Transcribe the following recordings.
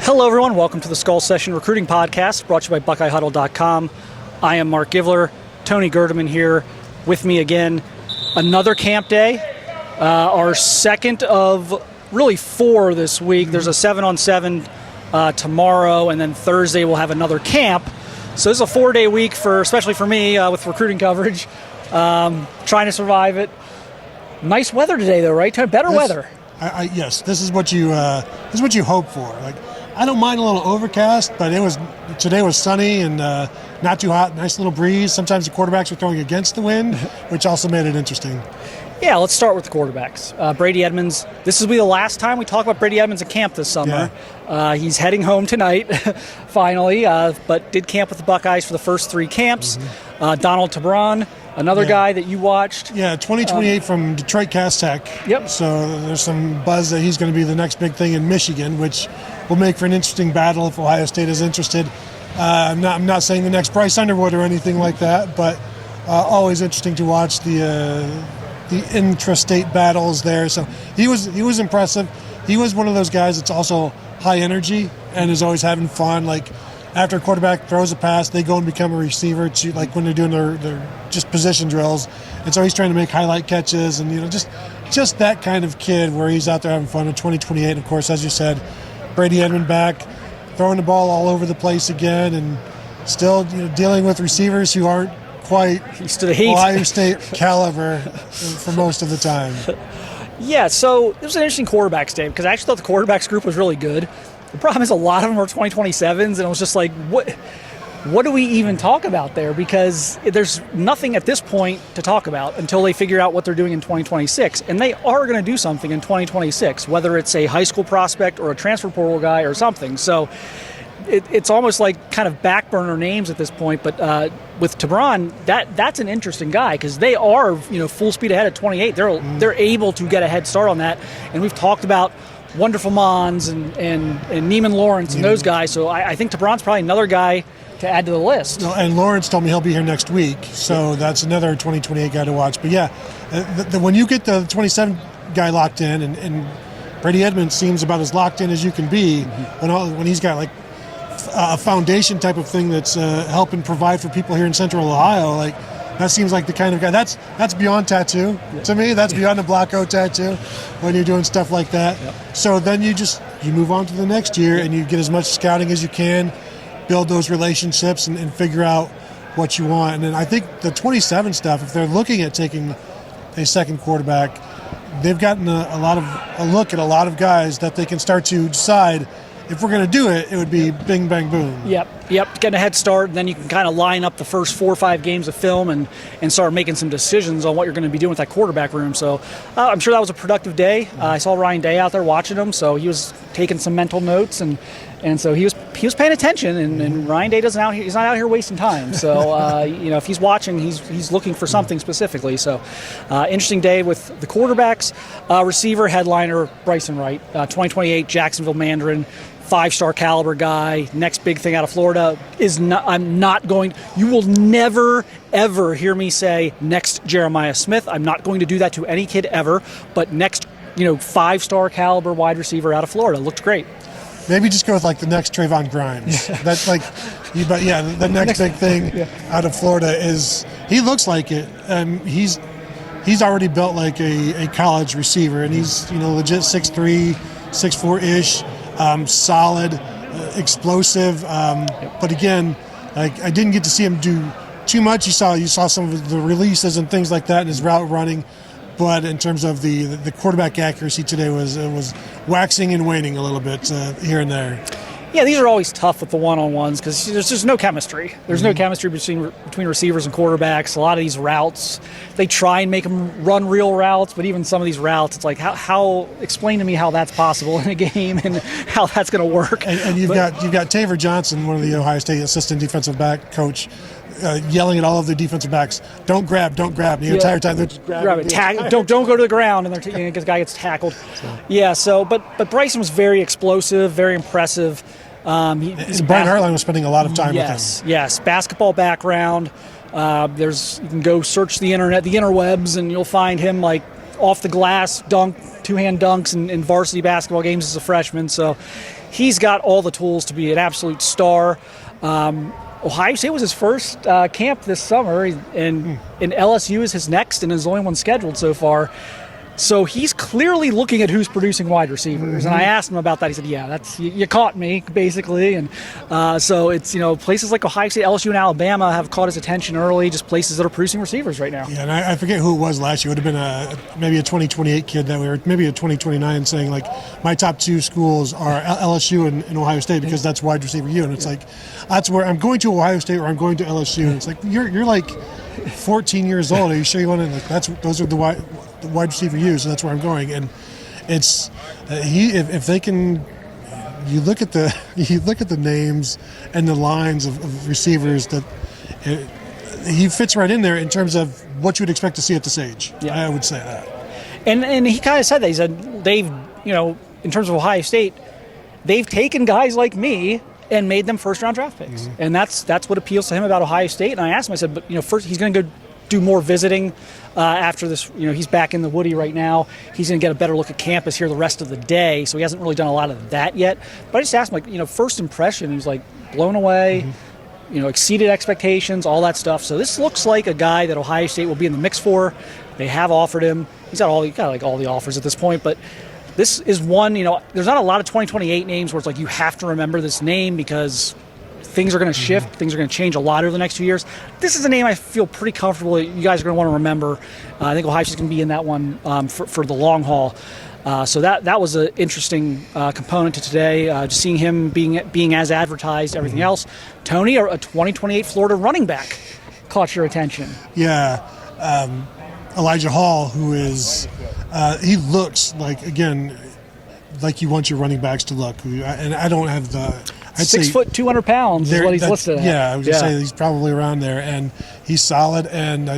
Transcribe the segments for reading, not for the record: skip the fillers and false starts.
Hello, everyone. Welcome to the Skull Session Recruiting Podcast, brought to you by BuckeyeHuddle.com. I am Mark Givler. Tony Gerdeman here with me again. Another camp day, our second of really 4 this week. There's a 7-on-7 tomorrow, and then Thursday we'll have another camp. So this is a 4-day week, especially for me, with recruiting coverage. Trying to survive it. Nice weather today, though, right? Better weather. Yes, this is what you hope for. Like, I don't mind a little overcast, but today was sunny and not too hot. Nice little breeze. Sometimes the quarterbacks were throwing against the wind, which also made it interesting. Yeah, let's start with the quarterbacks. Brady Edmonds. This will be the last time we talk about Brady Edmonds at camp this summer. Yeah. He's heading home tonight, finally, but did camp with the Buckeyes for the first 3 camps. Mm-hmm. Donald Tabron, another guy that you watched. Yeah, 2028 from Detroit Cass Tech. Yep. So there's some buzz that he's going to be the next big thing in Michigan, which will make for an interesting battle if Ohio State is interested. I'm not saying the next Bryce Underwood or anything like that, but always interesting to watch the intrastate battles there. So he was impressive. He was one of those guys that's also high energy and is always having fun. Like, after a quarterback throws a pass, they go and become a receiver to, like, when they're doing their just position drills. And so he's trying to make highlight catches and, just that kind of kid where he's out there having fun in 2028. And of course, as you said, Brady Edmonds back, throwing the ball all over the place again, and still dealing with receivers who aren't quite Ohio State caliber for most of the time. Yeah, so it was an interesting quarterbacks day because I actually thought the quarterbacks group was really good. The problem is a lot of them are 2027s, and it was just like, what do we even talk about there? Because there's nothing at this point to talk about until they figure out what they're doing in 2026. And they are going to do something in 2026, whether it's a high school prospect or a transfer portal guy or something. So it's almost like kind of back burner names at this point. But with Tabron, that's an interesting guy because they are full speed ahead at 28. They're able to get a head start on that. And we've talked about Wonderful Mons and Neiman Lawrence and those guys. So I think Tabron's probably another guy to add to the list. And Lawrence told me he'll be here next week, so that's another 2028 guy to watch. But yeah, when you get the 27 guy locked in, and Brady Edmonds seems about as locked in as you can be, when he's got like a foundation type of thing that's helping provide for people here in Central Ohio, like that seems like the kind of guy. That's beyond tattoo to me. That's beyond a block coat tattoo when you're doing stuff like that. Yep. So then you move on to the next year and you get as much scouting as you can, build those relationships and figure out what you want. And then I think the 27 stuff, if they're looking at taking a second quarterback, they've gotten a look at a lot of guys that they can start to decide if we're going to do it, it would be bing, bang, boom. Yep. Getting a head start, and then you can kind of line up the first 4 or 5 games of film and start making some decisions on what you're going to be doing with that quarterback room. So I'm sure that was a productive day. I saw Ryan Day out there watching him, so he was taking some mental notes, and so he was paying attention. And Ryan Day he's not out here wasting time. So if he's watching, he's looking for something specifically. So interesting day with the quarterbacks. Receiver headliner Bryson Wright, 2028 Jacksonville Mandarin. 5-star caliber guy. Next big thing out of Florida is you will never, ever hear me say next Jeremiah Smith. I'm not going to do that to any kid ever, but next, 5-star caliber wide receiver out of Florida. Looked great. Maybe just go with like the next Trayvon Grimes. That's like, but yeah, the next big thing out of Florida is, he looks like it. He's already built like a college receiver, and he's, legit 6'3", 6'4"-ish. Solid, explosive, but again, like, I didn't get to see him do too much. You saw some of the releases and things like that in his route running, but in terms of the quarterback accuracy today was waxing and waning a little bit here and there. Yeah, these are always tough with the one-on-ones because there's just no chemistry. There's no chemistry between receivers and quarterbacks. A lot of these routes, they try and make them run real routes, but even some of these routes, it's like, how explain to me how that's possible in a game and how that's going to work. And you've got Taver Johnson, one of the Ohio State assistant defensive back coach, yelling at all of the defensive backs, don't grab. The entire time they're just grabbing. Don't go to the ground, and the guy gets tackled. But Bryson was very explosive, very impressive. Brian Hartline was spending a lot of time with him. Yes, basketball background. You can go search the internet, the interwebs, and you'll find him like off the glass dunk, two-hand dunks in varsity basketball games as a freshman. So he's got all the tools to be an absolute star. Ohio State was his first camp this summer, and LSU is his next, and is the only one scheduled so far. So he's clearly looking at who's producing wide receivers. And I asked him about that. He said, yeah, you caught me, basically. And so it's, places like Ohio State, LSU, and Alabama have caught his attention early, just places that are producing receivers right now. Yeah, and I forget who it was last year. It would have been maybe a 2028 kid that we were, maybe a 2029, saying, like, my top two schools are LSU and Ohio State because that's wide receiver U. And it's like, that's where I'm going to Ohio State or I'm going to LSU. And it's like, you're like 14 years old. Are you sure you want to? Like, those are the wide receiver U, so that's where I'm going. And it's if they can, you look at the names and the lines of receivers that he fits right in there in terms of what you would expect to see at this age. Yeah. I would say that. And he kind of said that. He said they've, in terms of Ohio State, they've taken guys like me and made them first-round draft picks. Mm-hmm. And that's what appeals to him about Ohio State. And I asked him, I said, but first he's going to go do more visiting after this. He's back in the Woody right now. He's going to get a better look at campus here the rest of the day. So he hasn't really done a lot of that yet. But I just asked him, first impression, he was like blown away, exceeded expectations, all that stuff. So this looks like a guy that Ohio State will be in the mix for. They have offered him. He's got all the offers at this point, but this is one, there's not a lot of 2028 names where it's like you have to remember this name because things are going to shift. Things are going to change a lot over the next few years. This is a name I feel pretty comfortable that you guys are going to want to remember. I think Ohio State's going to be in that one for the long haul. So that was an interesting component to today. Just seeing him being as advertised, everything else. Tony, a 2028 Florida running back, caught your attention. Yeah. Elijah Hall, who is, he looks like, again, like you want your running backs to look. And I don't have the... 6 foot, 200 pounds is what he's listed at. Yeah, I was going to say he's probably around there. And he's solid. And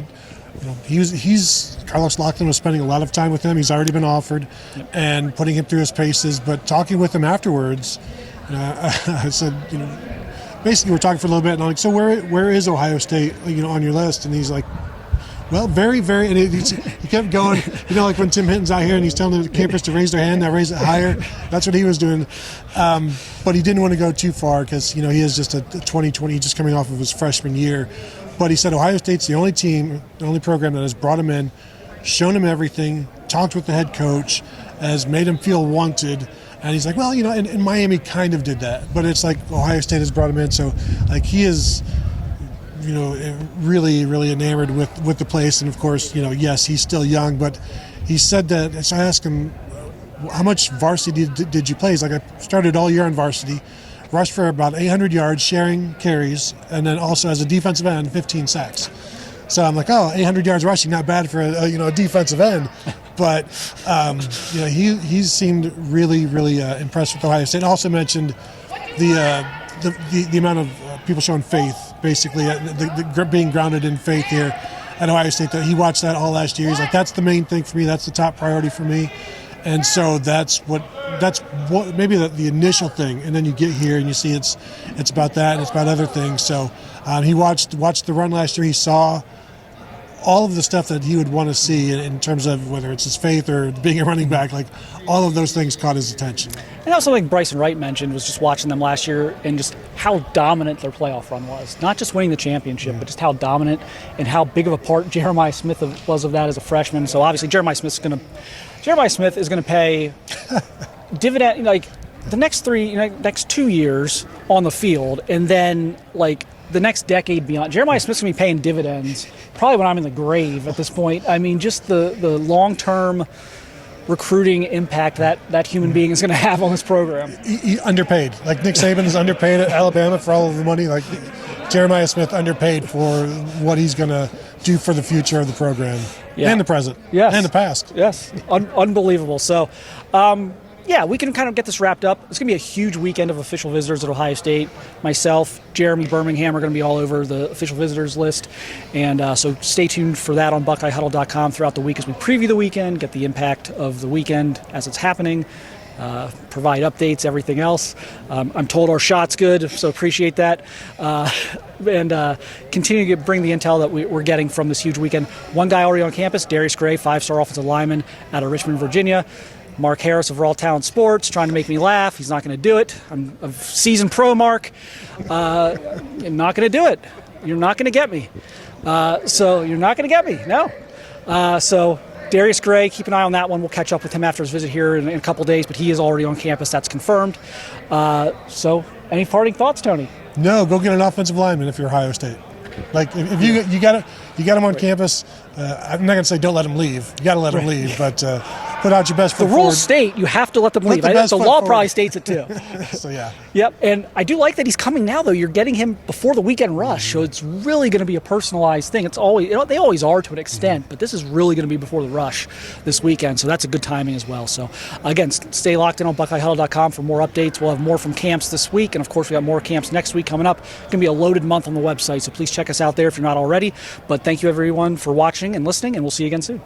he's Carlos Lockton was spending a lot of time with him. He's already been offered and putting him through his paces. But talking with him afterwards, I said, basically we're talking for a little bit. And I'm like, so where is Ohio State, on your list? And he's like, well, very, very, and he kept going, like when Tim Hinton's out here and he's telling the campers to raise their hand, now raise it higher. That's what he was doing. But he didn't want to go too far because, he is just a 2020, just coming off of his freshman year. But he said Ohio State's the only team, the only program that has brought him in, shown him everything, talked with the head coach, has made him feel wanted. And he's like, well, and Miami kind of did that. But it's like Ohio State has brought him in. So, like, he is... really, really enamored with the place. And of course, yes, he's still young, but he said that. So I asked him, how much varsity did you play? He's like, I started all year on varsity, rushed for about 800 yards, sharing carries, and then also as a defensive end, 15 sacks. So I'm like, 800 yards rushing, not bad for a defensive end. But he seemed really, really impressed with Ohio State. Also mentioned the amount of people showing faith, basically, being grounded in faith here at Ohio State. That he watched that all last year. He's like, that's the main thing for me. That's the top priority for me. And so that's what maybe the initial thing. And then you get here and you see it's about that and it's about other things. So he watched the run last year. He saw all of the stuff that he would want to see in terms of whether it's his faith or being a running back, like all of those things caught his attention. And that was something Bryson Wright mentioned, was just watching them last year and just how dominant their playoff run was. Not just winning the championship, but just how dominant and how big of a part Jeremiah Smith was of that as a freshman. So obviously Jeremiah Smith is going to pay dividend, like the next next 2 years on the field, and then like the next decade beyond. Jeremiah Smith's going to be paying dividends probably when I'm in the grave at this point. I mean, just the long-term recruiting impact that human being is going to have on this program. He underpaid. Like Nick Saban is underpaid at Alabama for all of the money. Like Jeremiah Smith underpaid for what he's going to do for the future of the program. Yeah. And the present. Yes. And the past. Yes. Unbelievable. So, we can kind of get this wrapped up. It's going to be a huge weekend of official visitors at Ohio State. Myself, Jeremy Birmingham are going to be all over the official visitors list. And so stay tuned for that on BuckeyeHuddle.com throughout the week as we preview the weekend, get the impact of the weekend as it's happening. provide updates, everything else. I'm told our shot's good, so appreciate that. And continue to bring the intel that we're getting from this huge weekend. One guy already on campus, Darius Gray, 5-star offensive lineman out of Richmond, Virginia. Mark Harris of Raw Talent Sports trying to make me laugh. He's not going to do it. I'm a seasoned pro, Mark. I'm not going to do it. You're not going to get me. So you're not going to get me. No. So Darius Gray, keep an eye on that one. We'll catch up with him after his visit here in a couple days, but he is already on campus. That's confirmed. So any parting thoughts, Tony? No, go get an offensive lineman if you're Ohio State. Like if you got him on campus. I'm not going to say don't let him leave. You got to let him leave, but put out your best foot forward. The rules state you have to let them leave. The law probably states it too. So yeah. Yep, and I do like that he's coming now. Though you're getting him before the weekend rush, so it's really going to be a personalized thing. It's always they always are to an extent, but this is really going to be before the rush this weekend. So that's a good timing as well. So again, stay locked in on BuckeyeHuddle.com for more updates. We'll have more from camps this week, and of course we got more camps next week coming up. It's going to be a loaded month on the website, so please check us out there if you're not already. But thank you everyone for watching and listening, and we'll see you again soon.